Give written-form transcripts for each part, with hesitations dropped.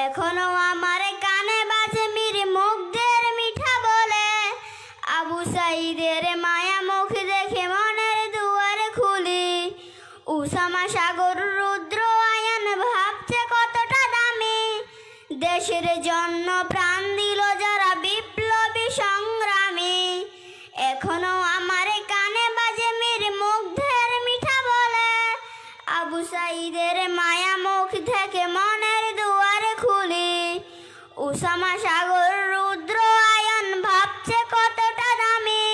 এখনো আমার কানে বাজে মীর মুগ্ধের মিঠা বলে, আবু সাঈদের মায়া মুখ দেখে মনের দুয়ার খুলি। উসামা সাগর রুদ্র আয়ান ভাবছে কতটা দামি, দেশের জন্য প্রাণ দিল যারা বিপ্লবী সংগ্রামী। এখনো আমার কানে বাজে মীর মুগ্ধের মিঠা বলে, আবু সাঈদের মায়া মুখ থেকে মনের দুয়ার খুলি। উসামা সাগর রুদ্র আয়ান ভাবছে কতটা দামি,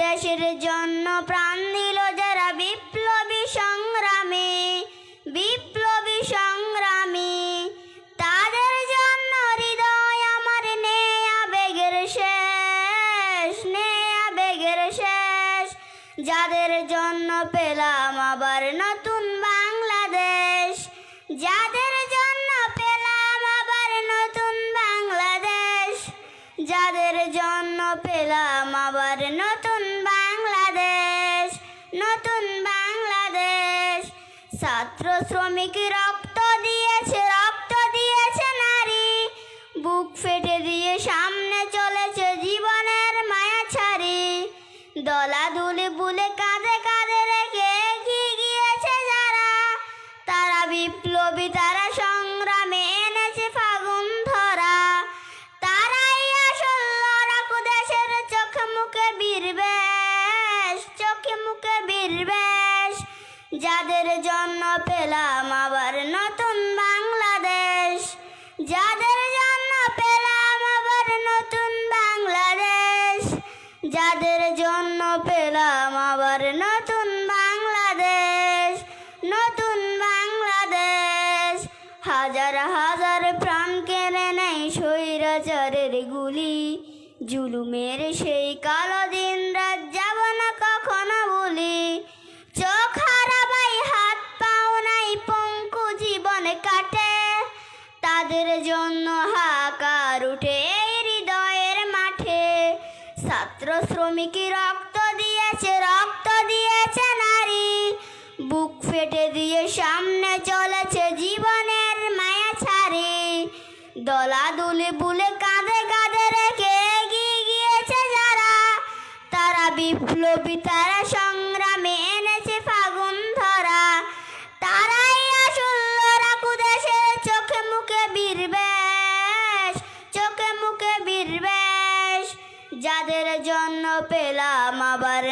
দেশের জন্য প্রাণ দিল যারা বিপ্লবী সংগ্রামী। বিপ্লবী সংগ্রামী তাদের জন্য হৃদয় আমার নেই আবেগের শেষ, নেই আবেগের শেষ। যাদের জন্য পেলাম আবার নতুন বাংলাদেশ, যাদের জন্য পেলাম আবার নতুন বাংলাদেশ, যাদের জন্য পেলাম আবার নতুন বাংলাদেশ, নতুন বাংলাদেশ। ছাত্র শ্রমিক রক্ত দিয়েছে, রক্ত দিয়েছে নারী, বুক ফেটে দিয়ে সামনে চলেছে জীবনের মায়া ছাড়ি। দলাদুলি বুলে কাঁধে কাঁধে রেখে এগিয়ে গিয়েছে যারা, তারা বিপ্লবী, তারা সংগ্রামে এনেছে ফাগুন ধরা। তারাই আসল লড়াকু, দেশের চোখে মুখে বীরবেশ, চোখে মুখে বীরবেশ। যাদের জন্য পেলাম আবার নতুন বাংলাদেশ, যাদের জন্য পেলাম আবার নতুন বাংলাদেশ, যাদের জন্য পেলাম আবার নতুন বাংলাদেশ, নতুন বাংলাদেশ। হাজার হাজার প্রাণ কেড়ে নেয় স্বৈরাচারের গুলি, জুলুমের সেই কালো দিন রাত যাব না কখনো ভুলি। চোখ হারাবাই, হাত পাও নাই, পঙ্কু জীবন কাটে, তাদের জন্য হাহাকার উঠে এই হৃদয়ের মাঠে। ছাত্র শ্রমিক রক্ত দিয়েছে, রক্ত দিয়েছে নারী, বুক ফেটে দিয়ে সামনে চলেছে জীবনের মায়া ছাড়ি। দলাদুলি বুলে কাঁধে কাঁধে রেখে এগিয়ে গিয়েছে যারা, তারা বিপ্লবী, তারা সংগ্রামে এনেছে ফাগুন ধরা। তারাই আসল লড়াকু, দেশের চোখে মুখে বীরবেশ, চোখে মুখে বীরবেশ। যাদের জন্য পেলাম আবার